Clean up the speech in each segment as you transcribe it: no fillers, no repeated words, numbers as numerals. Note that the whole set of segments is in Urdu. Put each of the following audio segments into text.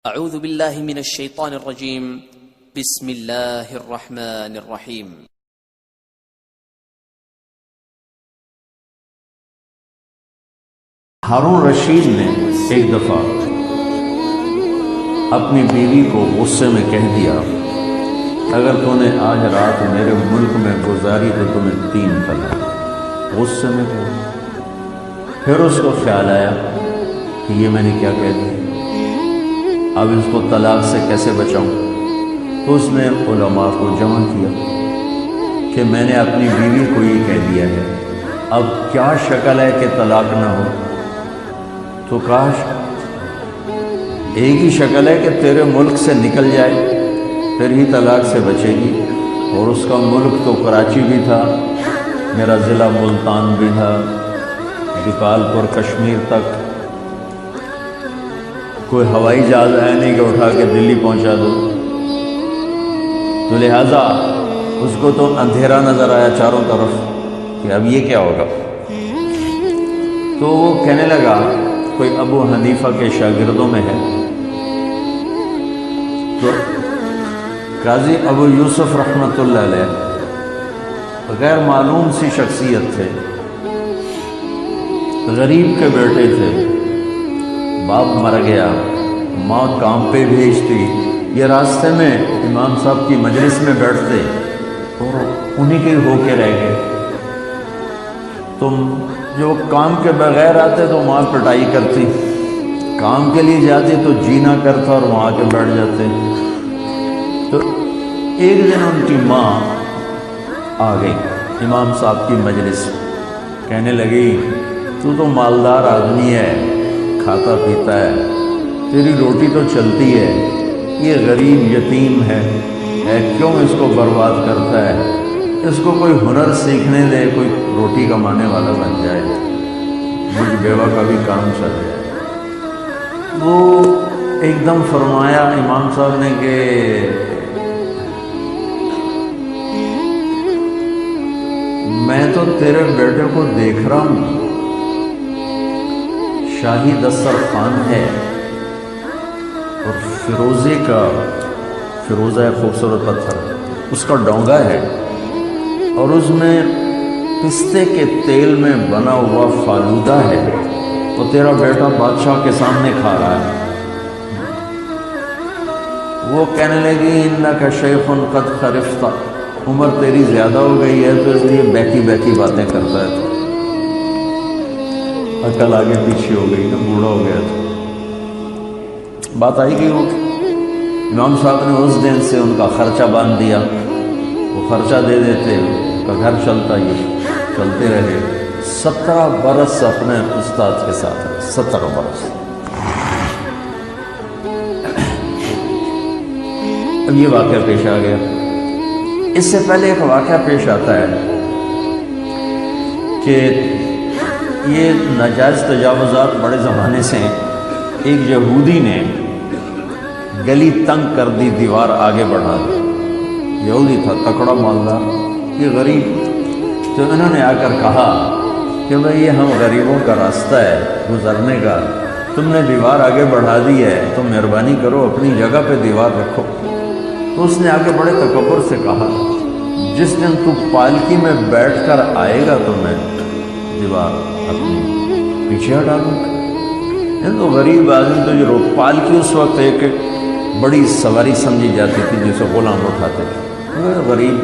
اعوذ باللہ من الشیطان الرجیم بسم اللہ الرحمن الرحیم ہارون رشید نے ایک دفعہ اپنی بیوی کو غصے میں کہہ دیا اگر تو نے آج رات میرے ملک میں گزاری تو تمہیں 3 طلاق۔ غصے میں کہا، پھر اس کو خیال آیا کہ یہ میں نے کیا کہہ دیا، اب اس کو طلاق سے کیسے بچاؤں۔ تو اس نے علماء کو جمع کیا کہ میں نے اپنی بیوی کو یہ کہہ دیا ہے، اب کیا شکل ہے کہ طلاق نہ ہو۔ تو کاش ایک ہی شکل ہے کہ تیرے ملک سے نکل جائے، پھر ہی طلاق سے بچے گی۔ اور اس کا ملک تو کراچی بھی تھا، میرا ضلع ملتان بھی تھا، دیپال پور کشمیر تک کوئی ہوائی جہاز ہے نہیں کہ اٹھا کے دلی پہنچا دو۔ تو لہٰذا اس کو تو اندھیرا نظر آیا چاروں طرف کہ اب یہ کیا ہوگا۔ تو وہ کہنے لگا کوئی ابو حنیفہ کے شاگردوں میں ہے، تو قاضی ابو یوسف رحمۃ اللہ علیہ غیر معلوم سی شخصیت تھے، غریب کے بیٹے تھے، باپ مر گیا، ماں کام پہ بھیجتی، یہ راستے میں امام صاحب کی مجلس میں بیٹھتے اور انہی کے ہو کے رہ گئے۔ تم جو کام کے بغیر آتے تو ماں پٹائی کرتی، کام کے لیے جاتے تو جی نہ کرتا اور وہاں کے بیٹھ جاتے۔ تو ایک دن ان کی ماں آ گئی امام صاحب کی مجلس، کہنے لگی تو مالدار آدمی ہے، کھاتا پیتا ہے، تیری روٹی تو چلتی ہے، یہ غریب یتیم ہے کیوں اس کو برباد کرتا ہے، اس کو کوئی ہنر سیکھنے دے، کوئی روٹی کمانے والا بن جائے، مجھ بیوہ کا بھی کام چل جائے۔ وہ ایک دم فرمایا امام صاحب نے کہ میں تو تیرے بیٹے کو دیکھ رہا ہوں، شاہی دسترخوان ہے اور فیروزہ خوبصورت پتھر، اس کا ڈونگا ہے اور اس میں پستے کے تیل میں بنا ہوا فالودہ ہے، تو تیرا بیٹا بادشاہ کے سامنے کھا رہا ہے۔ وہ کہنے لگی انک شیخ قد خرفت، عمر تیری زیادہ ہو گئی ہے تو اس لیے بہکی بہکی باتیں کرتا ہے، عقل آگے پیچھے ہو گئی نا، بوڑھا ہو گیا تھا۔ بات آئی کہ وہ امام صاحب نے اس دن سے ان کا خرچہ باندھ دیا، وہ خرچہ دے دیتے، ان کا گھر چلتا، یہ چلتے رہے 17 برس اپنے استاد کے ساتھ، 17 برس۔ اب یہ واقعہ پیش آ گیا۔ اس سے پہلے ایک واقعہ پیش آتا ہے کہ یہ ناجائز تجاوزات بڑے زمانے سے ہیں۔ ایک یہودی نے گلی تنگ کر دی، دیوار آگے بڑھا دی، یہودی تھا، تکڑا مالدار، یہ غریب، تو انہوں نے آ کر کہا کہ بھئی یہ ہم غریبوں کا راستہ ہے گزرنے کا، تم نے دیوار آگے بڑھا دی ہے تو مہربانی کرو اپنی جگہ پہ دیوار رکھو۔ تو اس نے آگے بڑے تکبر سے کہا جس دن تو پالکی میں بیٹھ کر آئے گا تو میں دیوار اپنی پیچھے ہٹا دوں گا۔ تو غریب آدمی تو یہ پالکی اس وقت ایک بڑی سواری سمجھی جاتی تھی جسے غلام اٹھاتے تھے، غریب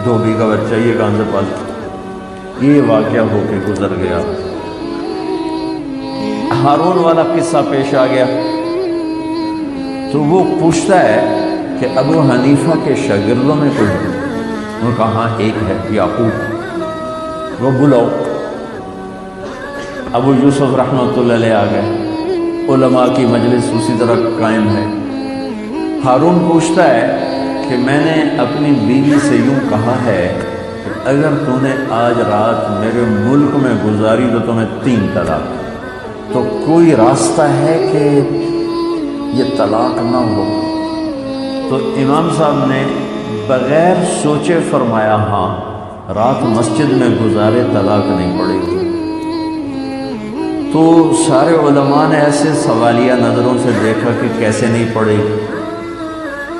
دھوبی کا بچہ یہ کہاں سے پالکی۔ یہ واقعہ ہو کے گزر گیا۔ ہارون والا قصہ پیش آ گیا تو وہ پوچھتا ہے کہ ابو حنیفہ کے شاگردوں میں کوئی ہے؟ انہوں نے کہا ہاں ایک ہے، یعقوب، وہ بلاؤ۔ ابو یوسف رحمۃ اللہ علیہ آ گئے، علماء کی مجلس اسی طرح قائم ہے۔ ہارون پوچھتا ہے کہ میں نے اپنی بیوی سے یوں کہا ہے کہ اگر تو نے آج رات میرے ملک میں گزاری تو تمہیں 3 طلاق، تو کوئی راستہ ہے کہ یہ طلاق نہ ہو؟ تو امام صاحب نے بغیر سوچے فرمایا ہاں، رات مسجد میں گزارے طلاق نہیں پڑے گی۔ تو سارے علماء نے ایسے سوالیہ نظروں سے دیکھا کہ کیسے نہیں پڑھے.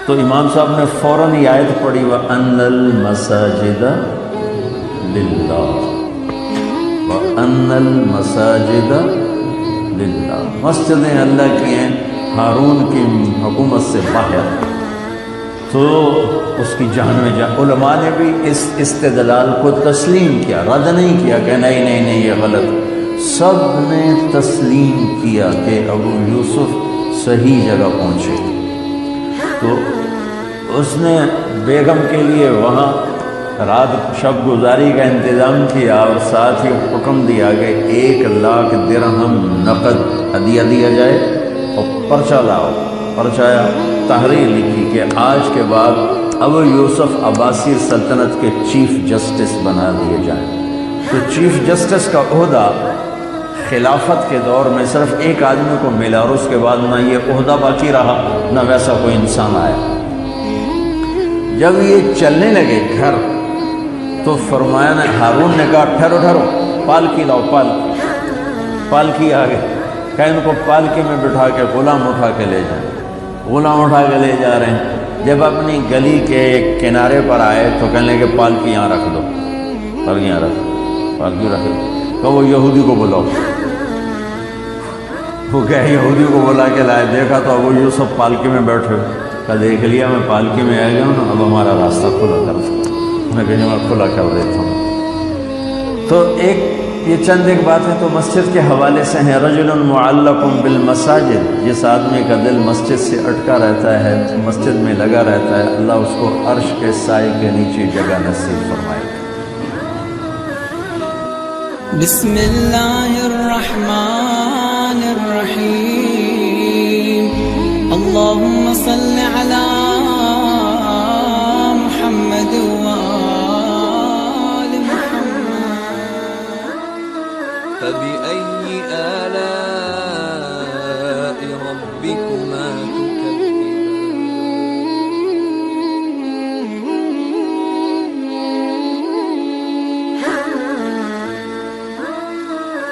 تو امام صاحب نے فوراً یہ آیت پڑھی وَأَنَّ الْمَسَاجِدَ لِلَّهِ وَأَنَّ الْمَسَاجِدَ لِلَّهِ. مسجدیں اللہ کی ہیں، ہارون کی حکومت سے باہر. تو اس کی جان میں علماء نے بھی اس استدلال کو تسلیم کیا، رد نہیں کیا کہ نہیں یہ غلط. سب نے تسلیم کیا کہ ابو یوسف صحیح جگہ پہنچے. تو اس نے بیگم کے لیے وہاں رات شب گزاری کا انتظام کیا اور ساتھ ہی حکم دیا کہ 1,00,000 درہم نقد ہدیہ دیا جائے اور پرچہ لاؤ. پرچایا تحریر لکھی کہ آج کے بعد ابو یوسف عباسی سلطنت کے چیف جسٹس بنا دیے جائیں. تو چیف جسٹس کا عہدہ خلافت کے دور میں صرف ایک آدمی کو ملا اور اس کے بعد نہ یہ عہدہ باقی رہا نہ ویسا کوئی انسان آیا. جب یہ چلنے لگے گھر تو فرمایا نے ہارون نے کہا ٹھہرو پالکی لاؤ. پالکی آ گئے کہ ان کو پالکی میں بٹھا کے غلام اٹھا کے لے جائیں. غلام اٹھا کے لے جا رہے ہیں. جب اپنی گلی کے ایک کنارے پر آئے تو کہنے لگے پالکی یہاں رکھ دو. پالکی یہاں رکھ دو. کہ وہ یہودی کو بلاؤ. وہ کہ یہودی کو بلا کے لائے. دیکھا تو ابو یوسف پالکی میں بیٹھے. کہ دیکھ لیا میں پالکی میں آ گیا ہوں نا، اب ہمارا راستہ کھلا کر دو. میں کہیں میں کھلا کر دیتا ہوں. تو یہ چند ایک باتیں تو مسجد کے حوالے سے ہیں. رجل معلق بالمساجد، جس آدمی کا دل مسجد سے اٹکا رہتا ہے، مسجد میں لگا رہتا ہے، اللہ اس کو عرش کے سائے کے نیچے جگہ نصیب فرمائے. بسم اللہ الرحمن الرحیم. اللہم صل علی